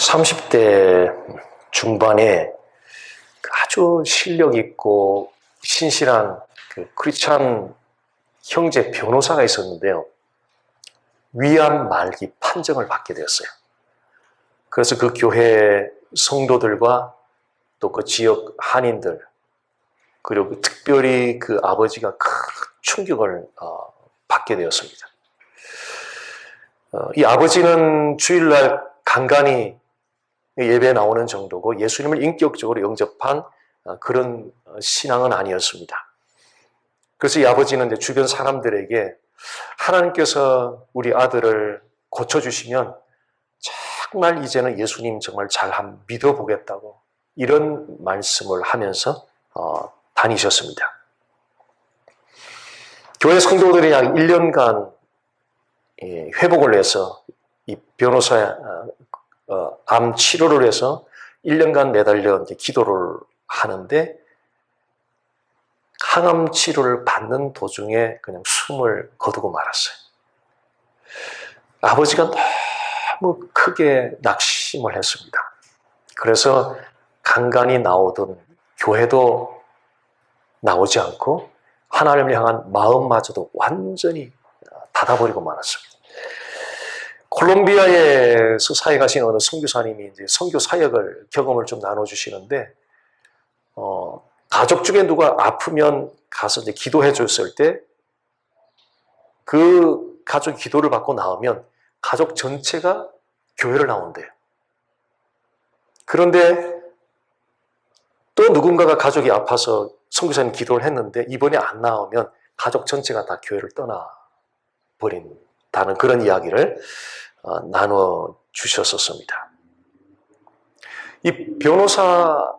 30대 중반에 아주 실력 있고 신실한 크리스찬 형제 변호사가 있었는데요. 위암 말기 판정을 받게 되었어요. 그래서 그 교회 성도들과 또 그 지역 한인들, 그리고 특별히 그 아버지가 큰 충격을 받게 되었습니다. 이 아버지는 주일날 간간히 예배에 나오는 정도고 예수님을 인격적으로 영접한 그런 신앙은 아니었습니다. 그래서 이 아버지는 이제 주변 사람들에게 하나님께서 우리 아들을 고쳐주시면 정말 이제는 예수님 정말 잘 믿어보겠다고 이런 말씀을 하면서 다니셨습니다. 교회 성도들이 약 1년간 회복을 위해서 이 변호사의 암 치료를 해서 1년간 매달려 이제 기도를 하는데 항암 치료를 받는 도중에 그냥 숨을 거두고 말았어요. 아버지가 너무 크게 낙심을 했습니다. 그래서 간간히 나오던 교회도 나오지 않고 하나님을 향한 마음마저도 완전히 닫아버리고 말았습니다. 콜롬비아에서 사회 가신 어느 선교사님이 이제 선교 사역을 경험을 좀 나눠주시는데, 가족 중에 누가 아프면 가서 이제 기도해 줬을 때, 그 가족이 기도를 받고 나오면 가족 전체가 교회를 나온대요. 그런데 또 누군가가 가족이 아파서 선교사님 기도를 했는데 이번에 안 나오면 가족 전체가 다 교회를 떠나버린다는 그런 이야기를 나눠 주셨었습니다. 이 변호사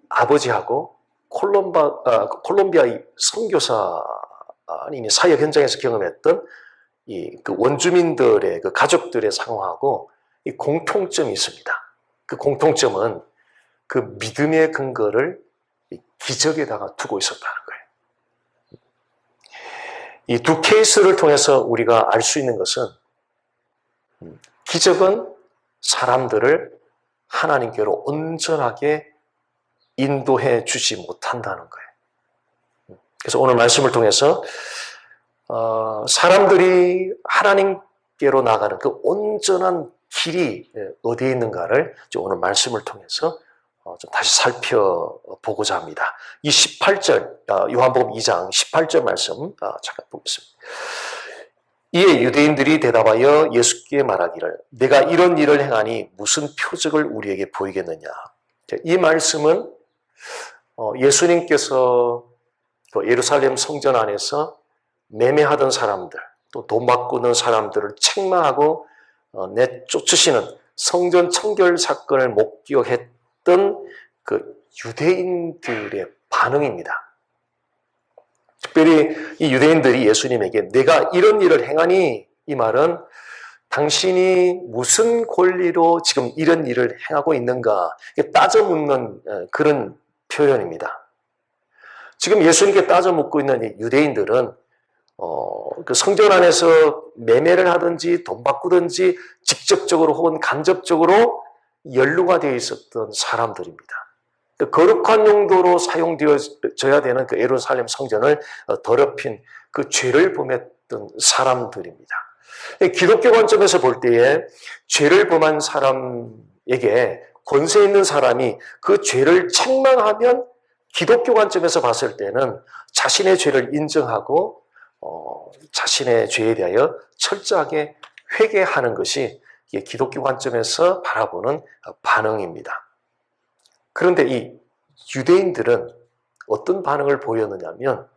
아버지하고 콜롬비아 선교사님이 사역 현장에서 경험했던 그 원주민들의 그 가족들의 상황하고 이 공통점이 있습니다. 그 공통점은 그 믿음의 근거를 기적에다가 두고 있었다는 거예요. 이 두 케이스를 통해서 우리가 알 수 있는 것은 기적은 사람들을 하나님께로 온전하게 인도해 주지 못한다는 거예요. 그래서 오늘 말씀을 통해서 사람들이 하나님께로 나가는 그 온전한 길이 어디에 있는가를 오늘 말씀을 통해서 좀 다시 살펴보고자 합니다. 이 18절, 요한복음 2장 18절 말씀 잠깐 보겠습니다. 이에 유대인들이 대답하여 예수께 말하기를 내가 이런 일을 행하니 무슨 표적을 우리에게 보이겠느냐. 이 말씀은 예수님께서 예루살렘 성전 안에서 매매하던 사람들, 또 돈 바꾸는 사람들을 책망하고 내쫓으시는 성전 청결 사건을 목격했던 그 유대인들의 반응입니다. 특별히 이 유대인들이 예수님에게 내가 이런 일을 행하니, 이 말은 당신이 무슨 권리로 지금 이런 일을 행하고 있는가 따져 묻는 그런 표현입니다. 지금 예수님께 따져 묻고 있는 이 유대인들은 그 성전 안에서 매매를 하든지 돈 바꾸든지 직접적으로 혹은 간접적으로 연루가 되어 있었던 사람들입니다. 거룩한 용도로 사용되어져야 되는 그 예루살렘 성전을 더럽힌 그 죄를 범했던 사람들입니다. 기독교 관점에서 볼 때에 죄를 범한 사람에게 권세 있는 사람이 그 죄를 책망하면 기독교 관점에서 봤을 때는 자신의 죄를 인정하고 자신의 죄에 대하여 철저하게 회개하는 것이 기독교 관점에서 바라보는 반응입니다. 그런데 이 유대인들은 어떤 반응을 보였느냐면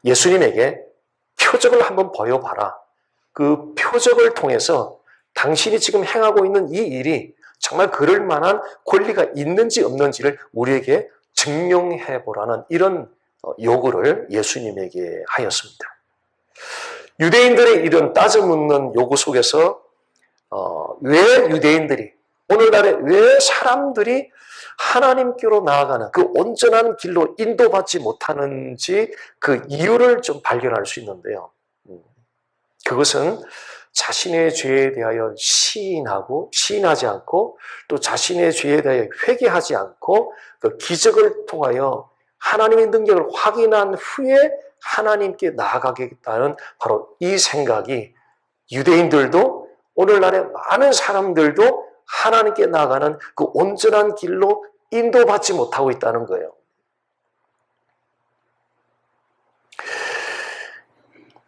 예수님에게 표적을 한번 보여봐라. 그 표적을 통해서 당신이 지금 행하고 있는 이 일이 정말 그럴 만한 권리가 있는지 없는지를 우리에게 증명해보라는 이런 요구를 예수님에게 하였습니다. 유대인들의 이런 따져 묻는 요구 속에서 왜 유대인들이, 오늘날에 왜 사람들이 하나님께로 나아가는 그 온전한 길로 인도받지 못하는지 그 이유를 좀 발견할 수 있는데요. 그것은 자신의 죄에 대하여 시인하지 않고 또 자신의 죄에 대하여 회개하지 않고 그 기적을 통하여 하나님의 능력을 확인한 후에 하나님께 나아가겠다는 바로 이 생각이 유대인들도 오늘날의 많은 사람들도 하나님께 나아가는 그 온전한 길로 인도받지 못하고 있다는 거예요.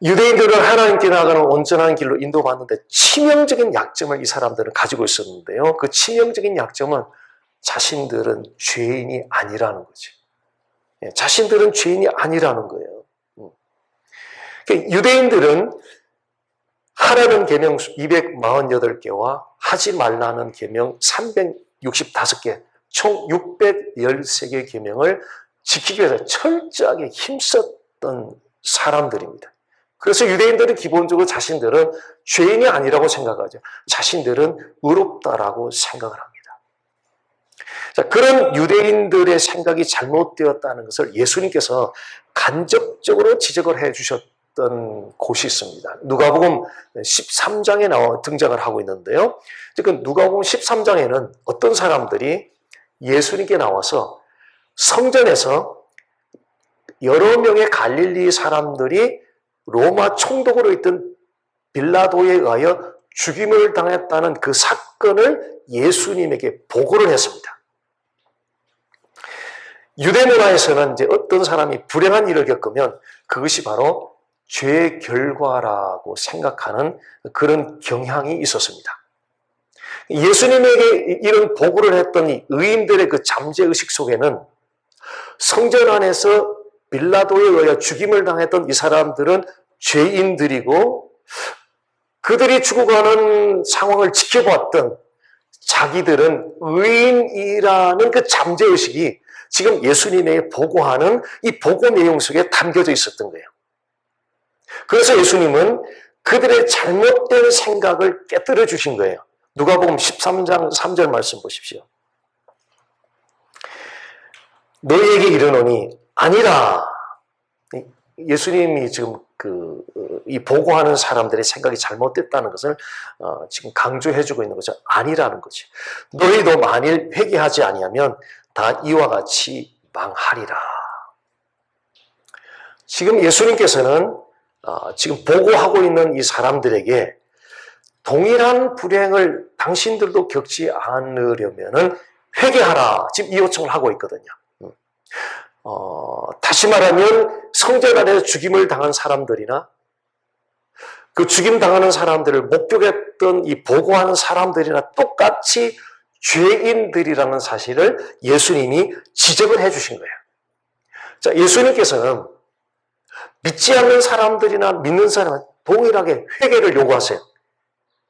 유대인들은 하나님께 나아가는 온전한 길로 인도받는데 치명적인 약점을 이 사람들은 가지고 있었는데요. 그 치명적인 약점은 자신들은 죄인이 아니라는 거죠. 자신들은 죄인이 아니라는 거예요. 유대인들은 하라는 계명 248개와 하지 말라는 계명 365개, 총 613개의 계명을 지키기 위해서 철저하게 힘썼던 사람들입니다. 그래서 유대인들은 기본적으로 자신들은 죄인이 아니라고 생각하죠. 자신들은 의롭다라고 생각을 합니다. 자, 그런 유대인들의 생각이 잘못되었다는 것을 예수님께서 간접적으로 지적을 해 주셨던 곳이 있습니다. 누가복음 13장에 등장을 하고 있는데요. 지금 누가복음 13장에는 어떤 사람들이 예수님께 나와서 성전에서 여러 명의 갈릴리 사람들이 로마 총독으로 있던 빌라도에 의하여 죽임을 당했다는 그 사건을 예수님에게 보고를 했습니다. 유대 문화에서는 이제 어떤 사람이 불행한 일을 겪으면 그것이 바로 죄의 결과라고 생각하는 그런 경향이 있었습니다. 예수님에게 이런 보고를 했던 이 의인들의 그 잠재의식 속에는 성전 안에서 빌라도에 의하여 죽임을 당했던 이 사람들은 죄인들이고 그들이 죽어가는 상황을 지켜봤던 자기들은 의인이라는 그 잠재의식이 지금 예수님에게 보고하는 이 보고 내용 속에 담겨져 있었던 거예요. 그래서 예수님은 그들의 잘못된 생각을 깨뜨려 주신 거예요. 누가복음 13장 3절 말씀 보십시오. 너희에게 이르노니 아니라, 예수님이 지금 이 보고하는 사람들의 생각이 잘못됐다는 것을 지금 강조해주고 있는 거죠. 아니라는 거죠. 너희도 만일 회개하지 아니하면 다 이와 같이 망하리라. 지금 예수님께서는 지금 보고하고 있는 이 사람들에게 동일한 불행을 당신들도 겪지 않으려면 회개하라. 지금 이 요청을 하고 있거든요. 다시 말하면 성전 안에서 죽임을 당한 사람들이나 그 죽임 당하는 사람들을 목격했던 이 보고하는 사람들이나 똑같이 죄인들이라는 사실을 예수님이 지적을 해주신 거예요. 자, 예수님께서는 믿지 않는 사람들이나 믿는 사람은 동일하게 회개를 요구하세요.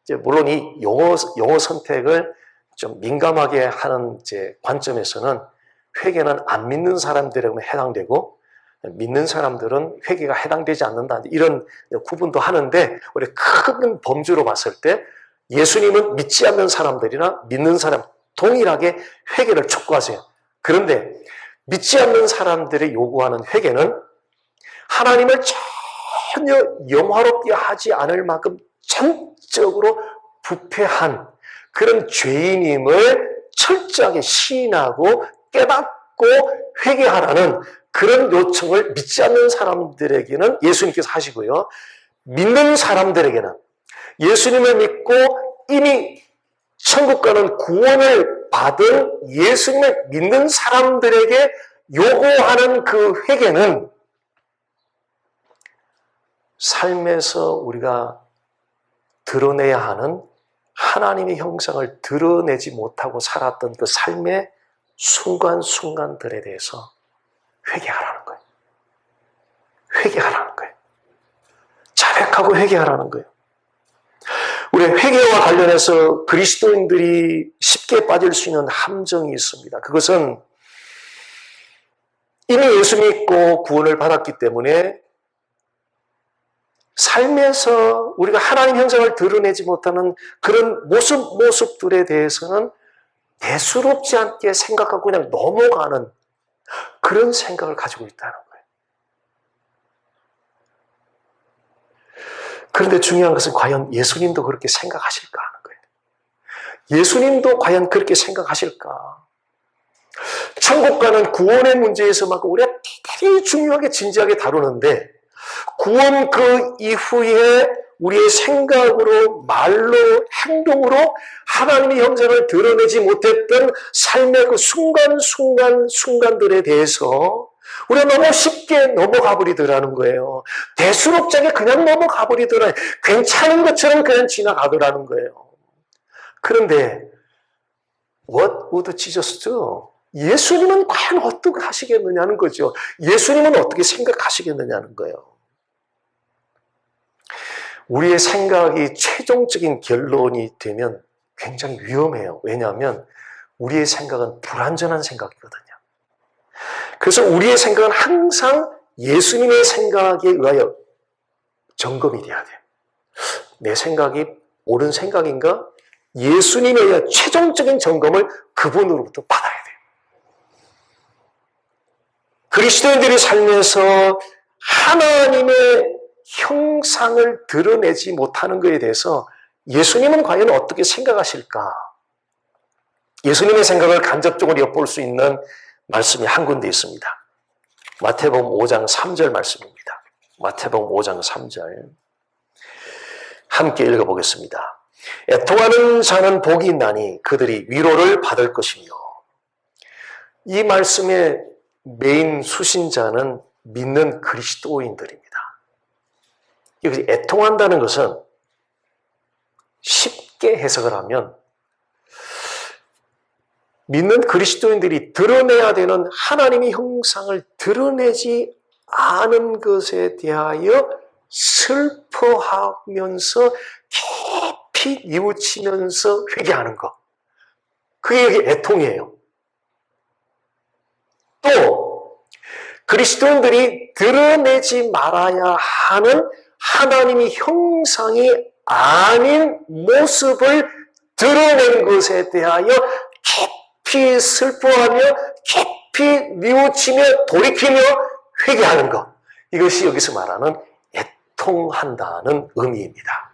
이제 물론 이 용어 선택을 좀 민감하게 하는 이제 관점에서는 회개는 안 믿는 사람들에게만 해당되고 믿는 사람들은 회개가 해당되지 않는다 이런 구분도 하는데 우리 큰 범주로 봤을 때 예수님은 믿지 않는 사람들이나 믿는 사람 동일하게 회개를 촉구하세요. 그런데 믿지 않는 사람들이 요구하는 회개는 하나님을 전혀 영화롭게 하지 않을 만큼 전적으로 부패한 그런 죄인임을 철저하게 시인하고 깨닫고 회개하라는 그런 요청을 믿지 않는 사람들에게는 예수님께서 하시고요. 믿는 사람들에게는 예수님을 믿고 이미 천국 가는 구원을 받은 예수님을 믿는 사람들에게 요구하는 그 회개는 삶에서 우리가 드러내야 하는 하나님의 형상을 드러내지 못하고 살았던 그 삶의 순간순간들에 대해서 회개하라는 거예요. 회개하라는 거예요. 자백하고 회개하라는 거예요. 우리 회개와 관련해서 그리스도인들이 쉽게 빠질 수 있는 함정이 있습니다. 그것은 이미 예수 믿고 구원을 받았기 때문에 삶에서 우리가 하나님 형상을 드러내지 못하는 그런 모습들에 대해서는 대수롭지 않게 생각하고 그냥 넘어가는 그런 생각을 가지고 있다는 거예요. 그런데 중요한 것은 과연 예수님도 그렇게 생각하실까 하는 거예요. 예수님도 과연 그렇게 생각하실까? 천국과는 구원의 문제에서만 우리가 대단히 중요하게 진지하게 다루는데 구원 그 이후에 우리의 생각으로 말로 행동으로 하나님의 형상을 드러내지 못했던 삶의 그 순간들에 대해서 우리가 너무 쉽게 넘어가 버리더라는 거예요. 대수롭자게 그냥 넘어가 버리더라. 괜찮은 것처럼 그냥 지나가더라는 거예요. 그런데 What would Jesus do? 예수님은 과연 어떻게 하시겠느냐는 거죠. 예수님은 어떻게 생각하시겠느냐는 거예요. 우리의 생각이 최종적인 결론이 되면 굉장히 위험해요. 왜냐하면 우리의 생각은 불완전한 생각이거든요. 그래서 우리의 생각은 항상 예수님의 생각에 의하여 점검이 돼야 돼요. 내 생각이 옳은 생각인가? 예수님에 의한 최종적인 점검을 그분으로부터 받아야 돼요. 그리스도인들이 살면서 하나님의 형상을 드러내지 못하는 것에 대해서 예수님은 과연 어떻게 생각하실까? 예수님의 생각을 간접적으로 엿볼 수 있는 말씀이 한 군데 있습니다. 마태복음 5장 3절 말씀입니다. 마태복음 5장 3절 함께 읽어보겠습니다. 애통하는 자는 복이 있나니 그들이 위로를 받을 것이며. 이 말씀의 메인 수신자는 믿는 그리스도인들입니다. 여기 애통한다는 것은 쉽게 해석을 하면 믿는 그리스도인들이 드러내야 되는 하나님의 형상을 드러내지 않은 것에 대하여 슬퍼하면서 깊이 뉘우치면서 회개하는 것. 그게 여기 애통이에요. 또 그리스도인들이 드러내지 말아야 하는 하나님의 형상이 아닌 모습을 드러낸 것에 대하여 깊이 슬퍼하며 깊이 뉘우치며 돌이키며 회개하는 것. 이것이 여기서 말하는 애통한다는 의미입니다.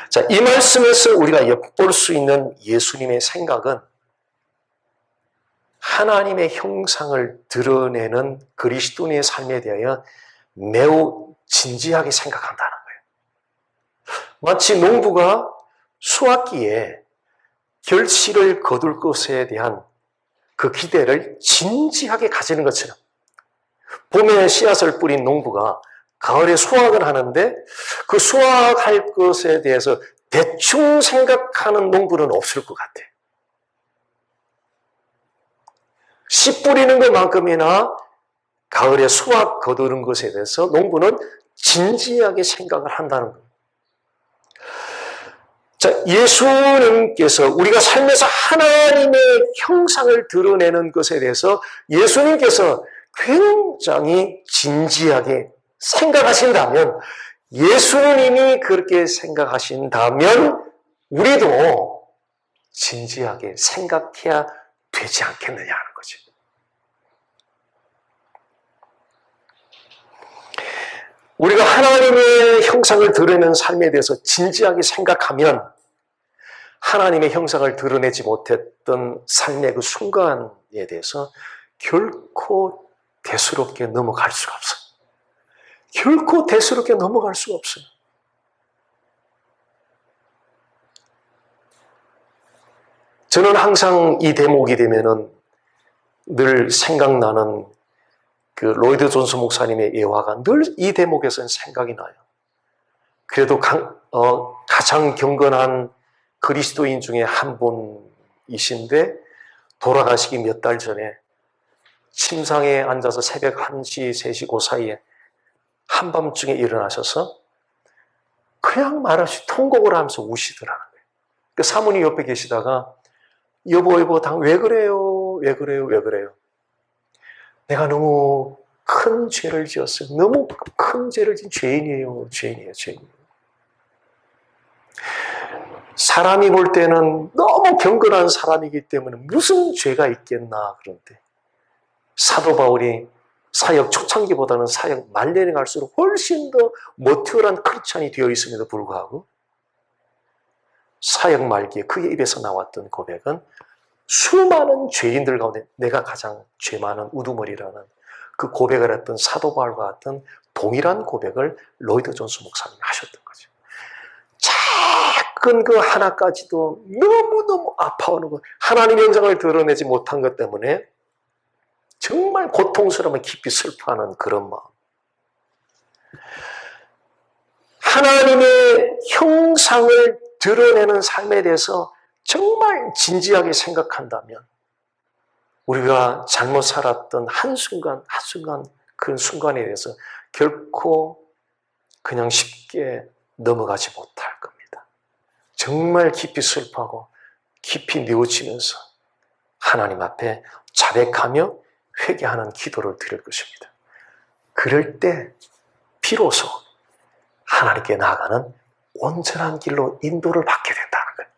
자, 이 말씀에서 우리가 엿볼 수 있는 예수님의 생각은 하나님의 형상을 드러내는 그리스도인의 삶에 대하여 매우 진지하게 생각한다는 거예요. 마치 농부가 수확기에 결실을 거둘 것에 대한 그 기대를 진지하게 가지는 것처럼 봄에 씨앗을 뿌린 농부가 가을에 수확을 하는데 그 수확할 것에 대해서 대충 생각하는 농부는 없을 것 같아요. 씨 뿌리는 것만큼이나 가을에 수확 거두는 것에 대해서 농부는 진지하게 생각을 한다는 거예요. 자, 예수님께서 우리가 삶에서 하나님의 형상을 드러내는 것에 대해서 예수님께서 굉장히 진지하게 생각하신다면, 예수님이 그렇게 생각하신다면 우리도 진지하게 생각해야 되지 않겠느냐 하는 거죠. 우리가 하나님의 형상을 드러내는 삶에 대해서 진지하게 생각하면 하나님의 형상을 드러내지 못했던 삶의 그 순간에 대해서 결코 대수롭게 넘어갈 수가 없어요. 결코 대수롭게 넘어갈 수가 없어요. 저는 항상 이 대목이 되면은 늘 생각나는 그 로이드 존스 목사님의 예화가 늘 이 대목에서는 생각이 나요. 그래도 가장 경건한 그리스도인 중에 한 분이신데 돌아가시기 몇 달 전에 침상에 앉아서 새벽 1시, 3시 그 사이에 한밤중에 일어나셔서 그냥 말없이 통곡을 하면서 우시더라는 거예요. 그 사모님 옆에 계시다가 여보 왜 그래요? 왜 그래요? 내가 너무 큰 죄를 지었어요. 너무 큰 죄를 지은 죄인이에요. 사람이 볼 때는 너무 경건한 사람이기 때문에 무슨 죄가 있겠나 그런데 사도 바울이 사역 초창기보다는 사역 말년에 갈수록 훨씬 더 모티어한 크리스찬이 되어 있음에도 불구하고 사역 말기에 그의 입에서 나왔던 고백은 수많은 죄인들 가운데 내가 가장 죄 많은 우두머리라는 그 고백을 했던 사도 바울과 같은 동일한 고백을 로이드 존스 목사님이 하셨던 거죠. 작은 그 하나까지도 너무너무 아파하는 것, 하나님의 영광을 드러내지 못한 것 때문에 정말 고통스러우며 깊이 슬퍼하는 그런 마음. 하나님의 형상을 드러내는 삶에 대해서 정말 진지하게 생각한다면 우리가 잘못 살았던 한순간 그 순간에 대해서 결코 그냥 쉽게 넘어가지 못할 겁니다. 정말 깊이 슬퍼하고 깊이 뉘우치면서 하나님 앞에 자백하며 회개하는 기도를 드릴 것입니다. 그럴 때 비로소 하나님께 나아가는 온전한 길로 인도를 받게 된다는 거예요.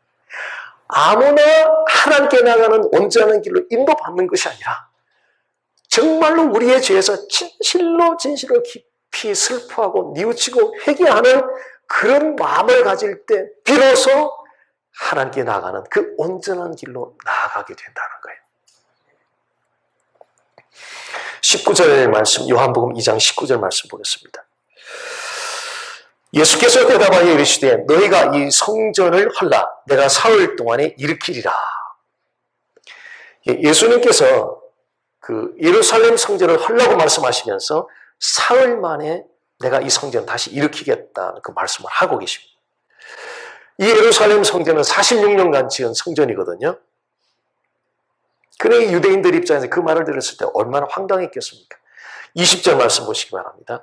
아무나 하나님께 나아가는 온전한 길로 인도받는 것이 아니라 정말로 우리의 죄에서 진실로 깊이 슬퍼하고 뉘우치고 회개하는 그런 마음을 가질 때 비로소 하나님께 나아가는 그 온전한 길로 나아가게 된다는 거예요. 19절 말씀, 요한복음 2장 19절 말씀 보겠습니다. 예수께서 대답하여 이르시되 너희가 이 성전을 헐라 내가 사흘 동안에 일으키리라. 예수님께서 그 예루살렘 성전을 헐라고 말씀하시면서 사흘 만에 내가 이 성전 다시 일으키겠다는 그 말씀을 하고 계십니다. 이 예루살렘 성전은 46년간 지은 성전이거든요. 그러니 유대인들 입장에서 그 말을 들었을 때 얼마나 황당했겠습니까? 20절 말씀 보시기 바랍니다.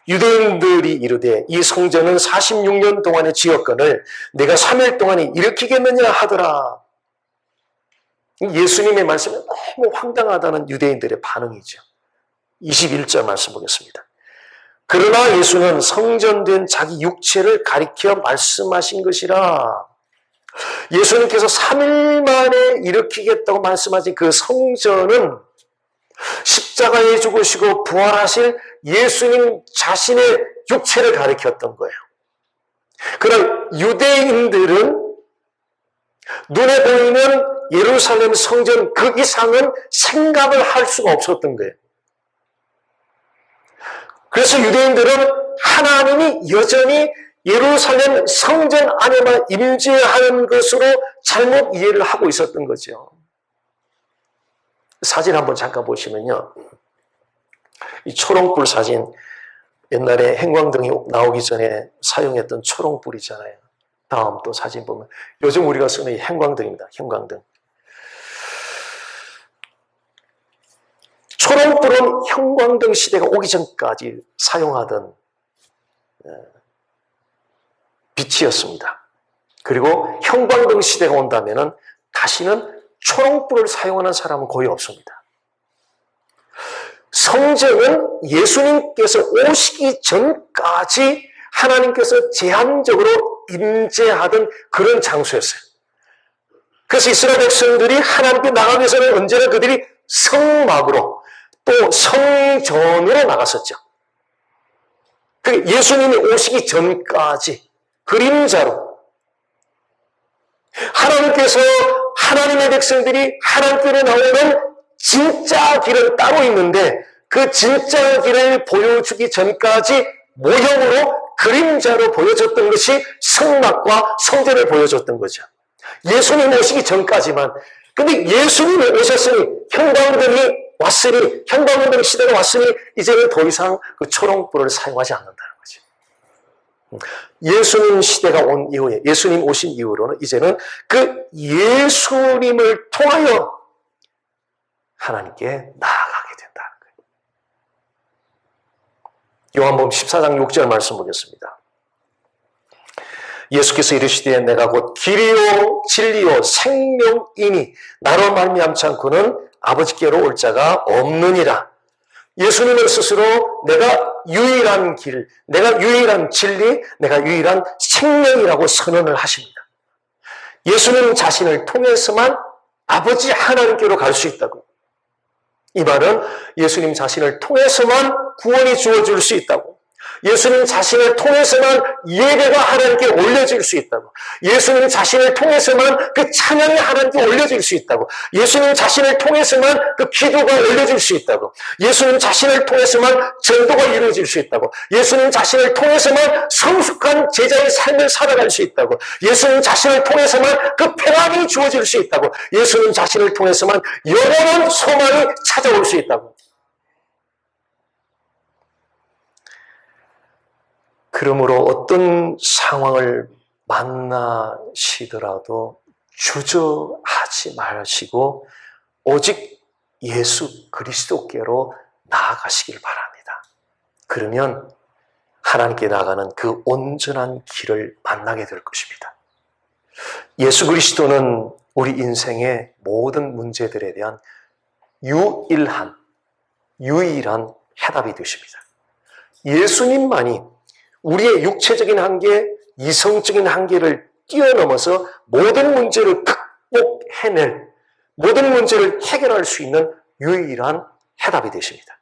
유대인들이 이르되 이 성전은 46년 동안의 지었건을 내가 3일 동안에 일으키겠느냐 하더라. 예수님의 말씀이 너무 황당하다는 유대인들의 반응이죠. 21절 말씀 보겠습니다. 그러나 예수는 성전된 자기 육체를 가리켜 말씀하신 것이라. 예수님께서 3일 만에 일으키겠다고 말씀하신 그 성전은 십자가에 죽으시고 부활하실 예수님 자신의 육체를 가리켰던 거예요. 그러나 유대인들은 눈에 보이는 예루살렘 성전 그 이상은 생각을 할 수가 없었던 거예요. 그래서 유대인들은 하나님이 여전히 예루살렘 성전 안에만 임재하는 것으로 잘못 이해를 하고 있었던 거죠. 사진 한번 잠깐 보시면요. 이 초롱불 사진, 옛날에 형광등이 나오기 전에 사용했던 초롱불이잖아요. 다음 또 사진 보면 요즘 우리가 쓰는 형광등입니다. 형광등. 초롱불은 형광등 시대가 오기 전까지 사용하던 빛이었습니다. 그리고 형광등 시대가 온다면 다시는 초롱불을 사용하는 사람은 거의 없습니다. 성전은 예수님께서 오시기 전까지 하나님께서 제한적으로 임재하던 그런 장소였어요. 그래서 이스라엘 백성들이 하나님께 나가기 위해서는 언제나 그들이 성막으로 또 성전으로 나갔었죠. 예수님이 오시기 전까지 그림자로 하나님께서 하나님의 백성들이 하나님께로 나오는 진짜 길은 따로 있는데 그 진짜 길을 보여주기 전까지 모형으로 그림자로 보여줬던 것이 성막과 성전을 보여줬던 거죠. 예수님 오시기 전까지만. 근데 예수님이 오셨으니 형광등이 왔으니 형광등 시대가 왔으니 이제는 더 이상 그 초롱불을 사용하지 않는다는 거죠. 예수님 시대가 온 이후에 예수님 오신 이후로는 이제는 그 예수님을 통하여 하나님께 나아가게 된다는 거예요. 요한복음 14장 6절 말씀 보겠습니다. 예수께서 이르시되 내가 곧 길이요 진리요 생명이니 나로 말미암지 않고는 아버지께로 올 자가 없느니라. 예수님은 스스로 내가 유일한 길, 내가 유일한 진리, 내가 유일한 생명이라고 선언을 하십니다. 예수님 자신을 통해서만 아버지 하나님께로 갈 수 있다고. 이 말은 예수님 자신을 통해서만 구원이 주어질 수 있다고, 예수님 자신을 통해서만 예배가 하나님께 올려질 수 있다고, 예수님 자신을 통해서만 그 찬양이 하나님께 올려질 수 있다고, 예수님 자신을 통해서만 그 기도가 올려질 수 있다고, 예수님 자신을 통해서만 전도가 이루어질 수 있다고, 예수님 자신을 통해서만 성숙한 제자의 삶을 살아갈 수 있다고, 예수님 자신을 통해서만 그 평안이 주어질 수 있다고, 예수님 자신을 통해서만 영원한 소망이 찾아올 수 있다고. 그러므로 어떤 상황을 만나시더라도 주저하지 마시고 오직 예수 그리스도께로 나아가시길 바랍니다. 그러면 하나님께 나가는 그 온전한 길을 만나게 될 것입니다. 예수 그리스도는 우리 인생의 모든 문제들에 대한 유일한 해답이 되십니다. 예수님만이 우리의 육체적인 한계, 이성적인 한계를 뛰어넘어서 모든 문제를 극복해낼, 모든 문제를 해결할 수 있는 유일한 해답이 되십니다.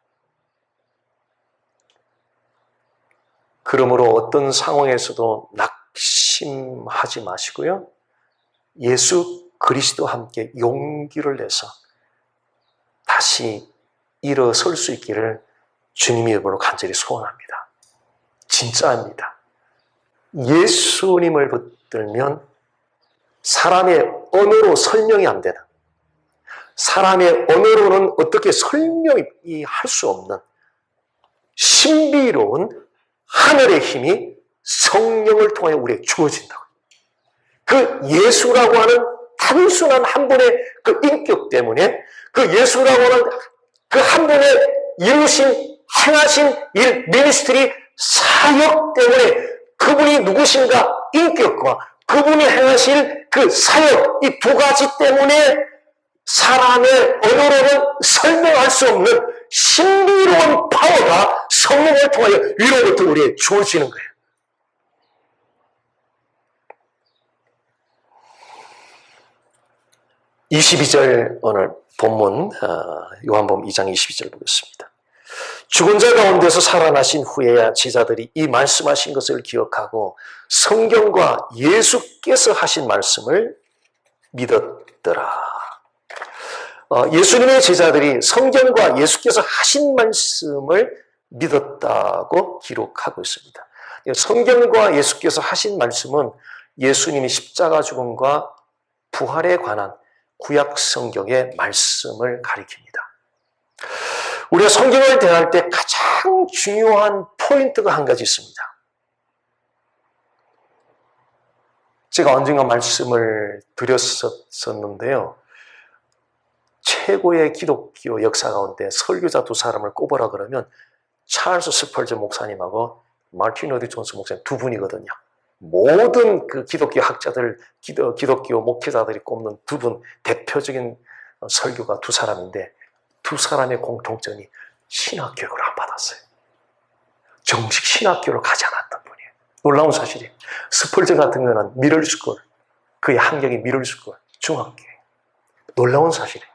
그러므로 어떤 상황에서도 낙심하지 마시고요, 예수 그리스도와 함께 용기를 내서 다시 일어설 수 있기를 주님의 이름으로 간절히 소원합니다. 진짜입니다. 예수님을 붙들면 사람의 언어로 설명이 안 되는, 사람의 언어로는 어떻게 설명이 할 수 없는 신비로운 하늘의 힘이 성령을 통해 우리에게 주어진다고. 그 예수라고 하는 단순한 한 분의 그 인격 때문에, 그 예수라고 하는 그 한 분의 이루신, 행하신 일, 미니스트리, 사역 때문에 그분이 누구신가 인격과 그분이 행하실 그 사역, 이 두 가지 때문에 사람의 언어로는 설명할 수 없는 신비로운 파워가 성령을 통하여 위로부터 우리에게 주어지는 거예요. (22절) 오늘 본문 요한복음 2장 22절 보겠습니다. 죽은 자 가운데서 살아나신 후에야 제자들이 이 말씀하신 것을 기억하고 성경과 예수께서 하신 말씀을 믿었더라. 예수님의 제자들이 성경과 예수께서 하신 말씀을 믿었다고 기록하고 있습니다. 성경과 예수께서 하신 말씀은 예수님이 십자가 죽음과 부활에 관한 구약 성경의 말씀을 가리킵니다. 우리가 성경을 대할 때 가장 중요한 포인트가 한 가지 있습니다. 제가 언젠가 말씀을 드렸었는데요. 최고의 기독교 역사 가운데 설교자 두 사람을 꼽으라 그러면 찰스 스펄전 목사님하고 마틴 로드 존스 목사님 두 분이거든요. 모든 그 기독교 학자들, 기독교 목회자들이 꼽는 두 분 대표적인 설교가 두 사람인데 두 사람의 공통점이 신학교육을 안 받았어요. 정식 신학교를 가지 않았던 분이에요. 놀라운 사실이에요. 스펄전 같은 경우는 미들스쿨, 그의 학력이 미들스쿨, 중학교예요. 놀라운 사실이에요.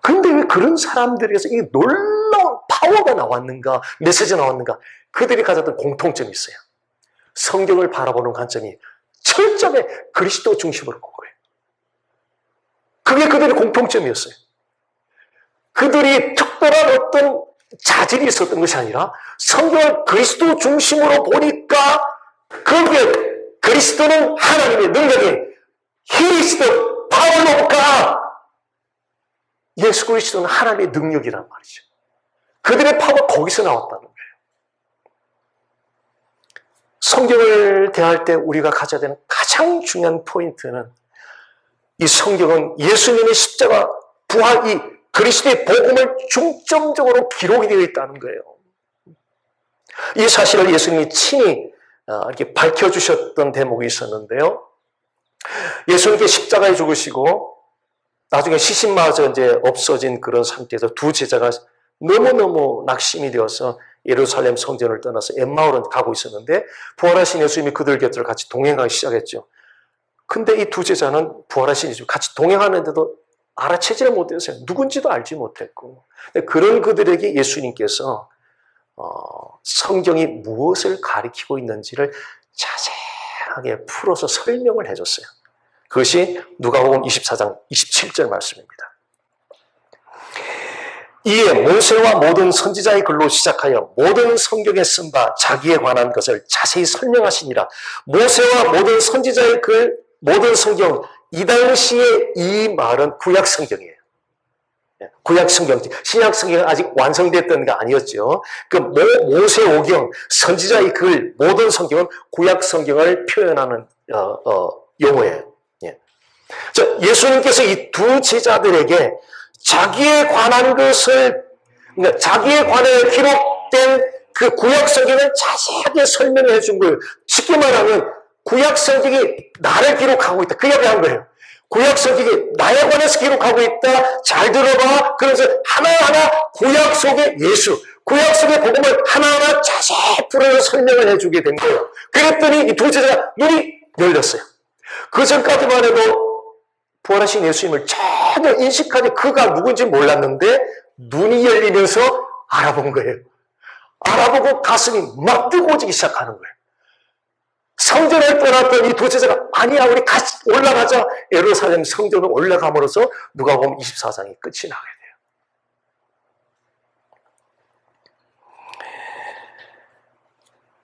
그런데 왜 그런 사람들에게서 이 놀라운 파워가 나왔는가, 메시지가 나왔는가? 그들이 가졌던 공통점이 있어요. 성경을 바라보는 관점이 철저하게 그리스도 중심으로 본 거예요. 그게 그들의 공통점이었어요. 그들이 특별한 어떤 자질이 있었던 것이 아니라 성경을 그리스도 중심으로 보니까 거기에 그리스도는 하나님의 능력이 He is the power of God. 예수 그리스도는 하나님의 능력이란 말이죠. 그들의 파워가 거기서 나왔다는 거예요. 성경을 대할 때 우리가 가져야 되는 가장 중요한 포인트는 이 성경은 예수님의 십자가, 부활, 이 그리스도의 복음을 중점적으로 기록이 되어 있다는 거예요. 이 사실을 예수님이 친히 이렇게 밝혀주셨던 대목이 있었는데요. 예수님께 십자가에 죽으시고 나중에 시신마저 이제 없어진 그런 상태에서 두 제자가 너무너무 낙심이 되어서 예루살렘 성전을 떠나서 엠마오로 가고 있었는데 부활하신 예수님이 그들 곁을 같이 동행하기 시작했죠. 근데 이 두 제자는 부활하신 예수님 같이 동행하는데도 알아채지를 못했어요. 누군지도 알지 못했고. 그런 그들에게 예수님께서 성경이 무엇을 가리키고 있는지를 자세하게 풀어서 설명을 해줬어요. 그것이 누가복음 24장 27절 말씀입니다. 이에 모세와 모든 선지자의 글로 시작하여 모든 성경에 쓴 바 자기에 관한 것을 자세히 설명하시니라. 모세와 모든 선지자의 글, 모든 성경, 이 당시에 이 말은 구약 성경이에요. 구약 성경, 신약 성경은 아직 완성됐던 게 아니었죠. 그 모세오경, 선지자의 글, 모든 성경은 구약 성경을 표현하는 용어예요. 예수님께서 이 두 제자들에게 자기에 관한 것을, 그러니까 자기에 관해 기록된 그 구약 성경을 자세하게 설명해 준 거예요. 쉽게 말하면 구약 성경이 나를 기록하고 있다. 그 이야기 한 거예요. 구약 성경이 나에 관해서 기록하고 있다. 잘 들어봐. 그래서 하나하나 구약 속의 예수, 구약 속의 복음을 하나하나 자세히 풀어서 설명을 해주게 된 거예요. 그랬더니 이 두 제자가 눈이 열렸어요. 그 전까지만 해도 부활하신 예수님을 전혀 인식하지, 그가 누군지 몰랐는데 눈이 열리면서 알아본 거예요. 알아보고 가슴이 막 뜨거워지기 시작하는 거예요. 성전을 떠났던 이 두 제자가 아니야 우리 같이 올라가자. 예루살렘 성전을 올라감으로써 누가복음 24장이 끝이 나게 돼요.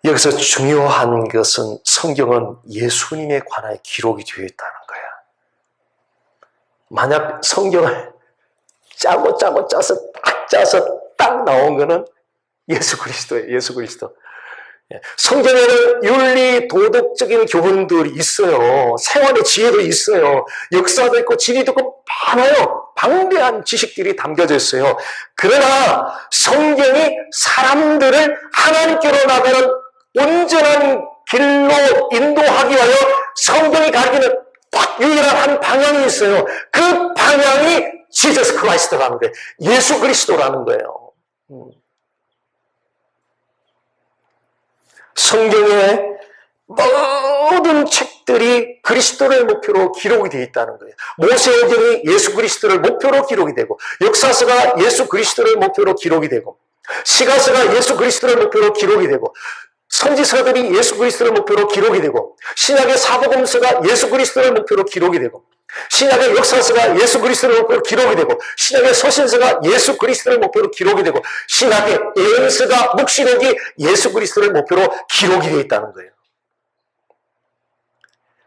여기서 중요한 것은 성경은 예수님에 관하여 기록이 되어 있다는 거야. 만약 성경을 짜서 딱 나온 거는 예수 그리스도예요. 예수 그리스도. 성경에는 윤리, 도덕적인 교훈들이 있어요. 생활의 지혜도 있어요. 역사도 있고 진리도 있고 많아요. 방대한 지식들이 담겨져 있어요. 그러나 성경이 사람들을 하나님께로 나가는 온전한 길로 인도하기 위하여 성경이 가리키는 딱 유일한 한 방향이 있어요. 그 방향이 지저스 크라이스트라는 거예요. 예수 그리스도라는 거예요. 성경의 모든 책들이 그리스도를 목표로 기록이 되어 있다는 거예요. 모세오경이 예수 그리스도를 목표로 기록이 되고, 역사서가 예수 그리스도를 목표로 기록이 되고, 시가서가 예수 그리스도를 목표로 기록이 되고, 선지서들이 예수 그리스도를 목표로 기록이 되고, 신약의 사복음서가 예수 그리스도를 목표로 기록이 되고, 신약의 역사서가 예수 그리스도를 목표로 기록이 되고, 신약의 서신서가 예수 그리스도를 목표로 기록이 되고, 신약의 예언서가 묵시록이 예수 그리스도를 목표로 기록이 되어 있다는 거예요.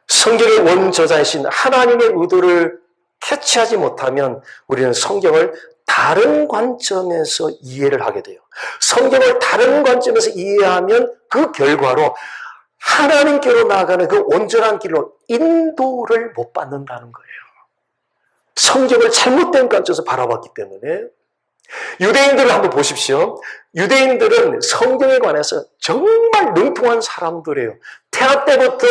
성경의 원저자이신 하나님의 의도를 캐치하지 못하면 우리는 성경을 다른 관점에서 이해를 하게 돼요. 성경을 다른 관점에서 이해하면 그 결과로 하나님께로 나아가는 그 온전한 길로 인도를 못 받는다는 거예요. 성경을 잘못된 관점에서 바라봤기 때문에. 유대인들을 한번 보십시오. 유대인들은 성경에 관해서 정말 능통한 사람들이에요. 태아 때부터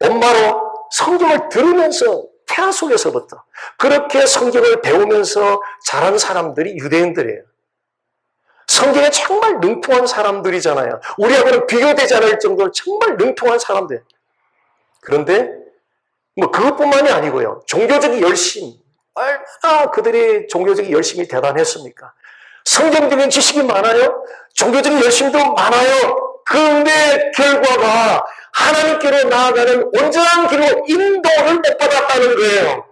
엄마로 성경을 들으면서 태아 속에서부터 그렇게 성경을 배우면서 자란 사람들이 유대인들이에요. 성경에 정말 능통한 사람들이잖아요. 우리하고는 비교되지 않을 정도로 정말 능통한 사람들. 그런데 그것뿐만이 아니고요. 종교적인 열심, 얼마나 그들이 종교적인 열심이 대단했습니까? 성경적인 지식이 많아요. 종교적인 열심도 많아요. 그런데 결과가 하나님께로 나아가는 온전한 길로 인도를 못 받았다는 거예요.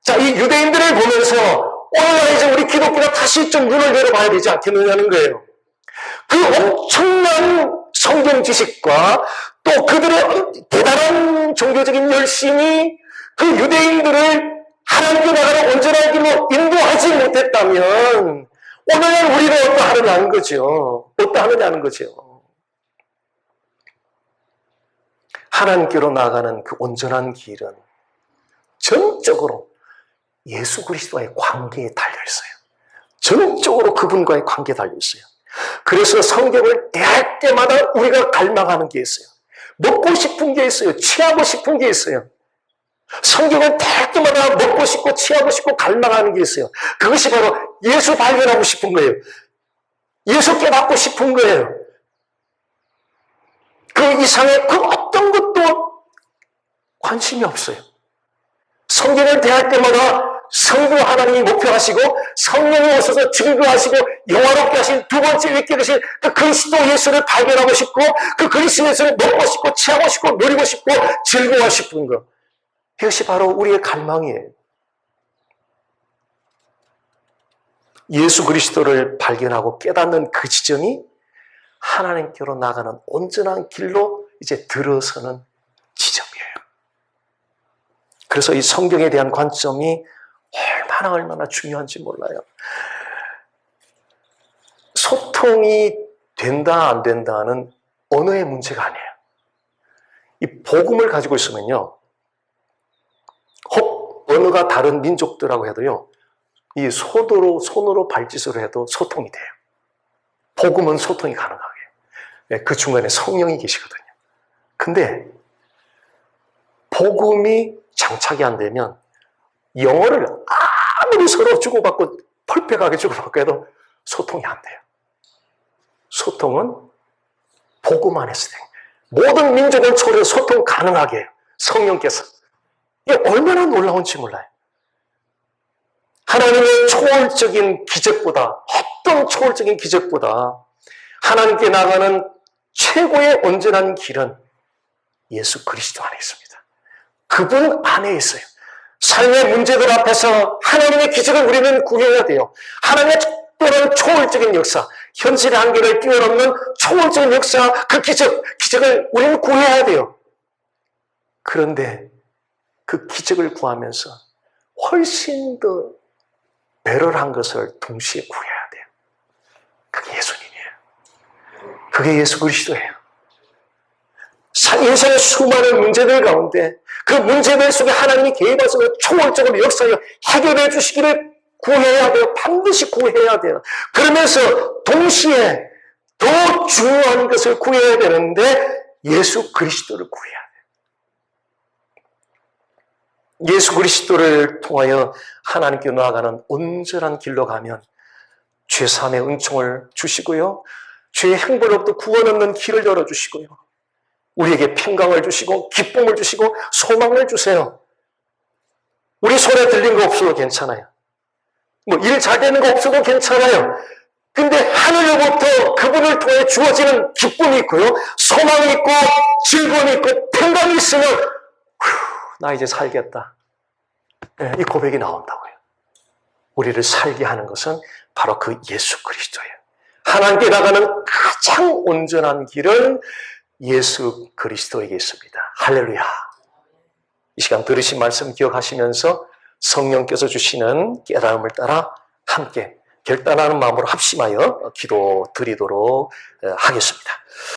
자, 이 유대인들을 보면서 오늘 이제 우리 기독교가 다시 좀 눈을 열어봐야 되지 않겠느냐는 거예요. 그 엄청난 성경 지식과 또 그들의 대단한 종교적인 열심이 그 유대인들을 하나님께 나가는 온전한 길로 인도하지 못했다면 오늘 우리는 어떠하느냐는 거죠. 어떠하느냐는 거죠. 하나님께로 나아가는 그 온전한 길은 전적으로 예수 그리스도와의 관계에 달려있어요. 전적으로 그분과의 관계에 달려있어요. 그래서 성경을 대할 때마다 우리가 갈망하는 게 있어요. 먹고 싶은 게 있어요. 취하고 싶은 게 있어요. 성경을 대할 때마다 먹고 싶고 취하고 싶고 갈망하는 게 있어요. 그것이 바로 예수 발견하고 싶은 거예요. 예수 깨닫고 싶은 거예요. 그 이상의 그 어떤 것도 관심이 없어요. 성경을 대할 때마다 성부 하나님이 목표하시고 성령이 오셔서 증거하시고 영화롭게 하신 두 번째 뵙게 되신 그 그리스도 예수를 발견하고 싶고 그 그리스도 예수를 먹고 싶고 취하고 싶고 누리고 싶고 즐거워하고 싶은 것. 이것이 바로 우리의 갈망이에요. 예수 그리스도를 발견하고 깨닫는 그 지점이 하나님께로 나가는 온전한 길로 이제 들어서는 지점이에요. 그래서 이 성경에 대한 관점이 얼마나 중요한지 몰라요. 소통이 된다 안 된다는 언어의 문제가 아니에요. 이 복음을 가지고 있으면요, 혹 언어가 다른 민족들하고 해도요, 이 손으로 발짓으로 해도 소통이 돼요. 복음은 소통이 가능하게. 그 중간에 성령이 계시거든요. 근데 복음이 장착이 안 되면 영어를 아무리 서로 주고받고 펄펙하게 주고받고 해도 소통이 안 돼요. 소통은 복음 안에서 돼요. 모든 민족을 초래해서 소통 가능하게 해요. 성령께서. 이게 얼마나 놀라운지 몰라요. 하나님의 초월적인 기적보다, 어떤 초월적인 기적보다 하나님께 나가는 최고의 온전한 길은 예수 그리스도 안에 있습니다. 그분 안에 있어요. 삶의 문제들 앞에서 하나님의 기적을 우리는 구해야 돼요. 하나님의 특별한 초월적인 역사, 현실의 한계를 뛰어넘는 초월적인 역사, 그 기적을 우리는 구해야 돼요. 그런데 그 기적을 구하면서 훨씬 더 배럴한 것을 동시에 구해야 돼요. 그게 예수님이에요. 그게 예수 그리스도예요. 인생의 수많은 문제들 가운데 그 문제들 속에 하나님이 개입하셔서 초월적으로 역사하여 해결해 주시기를 구해야 돼요. 반드시 구해야 돼요. 그러면서 동시에 더 중요한 것을 구해야 되는데 예수 그리스도를 구해야 돼요. 예수 그리스도를 통하여 하나님께 나아가는 온전한 길로 가면 죄사함의 은총을 주시고요. 죄의 형벌로부터 구원 얻는 길을 열어주시고요. 우리에게 평강을 주시고 기쁨을 주시고 소망을 주세요. 우리 손에 들린 거 없어도 괜찮아요. 뭐 일 잘 되는 거 없어도 괜찮아요. 근데 하늘로부터 그분을 통해 주어지는 기쁨이 있고요. 소망이 있고 즐거움이 있고 평강이 있으면 나 이제 살겠다. 네, 이 고백이 나온다고요. 우리를 살게 하는 것은 바로 그 예수 그리스도예요. 하나님께 나가는 가장 온전한 길은 예수 그리스도에게 있습니다. 할렐루야. 이 시간 들으신 말씀 기억하시면서 성령께서 주시는 깨달음을 따라 함께 결단하는 마음으로 합심하여 기도 드리도록 하겠습니다.